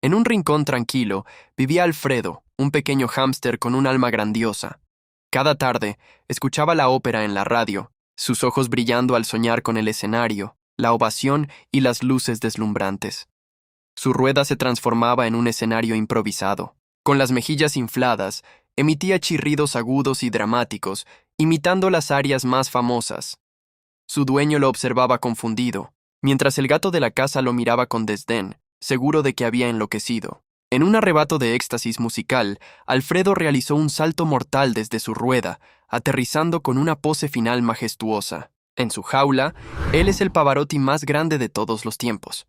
En un rincón tranquilo vivía Alfredo, un pequeño hámster con un alma grandiosa. Cada tarde escuchaba la ópera en la radio, sus ojos brillando al soñar con el escenario, la ovación y las luces deslumbrantes. Su rueda se transformaba en un escenario improvisado. Con las mejillas infladas, emitía chirridos agudos y dramáticos, imitando las arias más famosas. Su dueño lo observaba confundido, mientras el gato de la casa lo miraba con desdén, seguro de que había enloquecido. En un arrebato de éxtasis musical, Alfredo realizó un salto mortal desde su rueda, aterrizando con una pose final majestuosa. En su jaula, él es el Pavarotti más grande de todos los tiempos.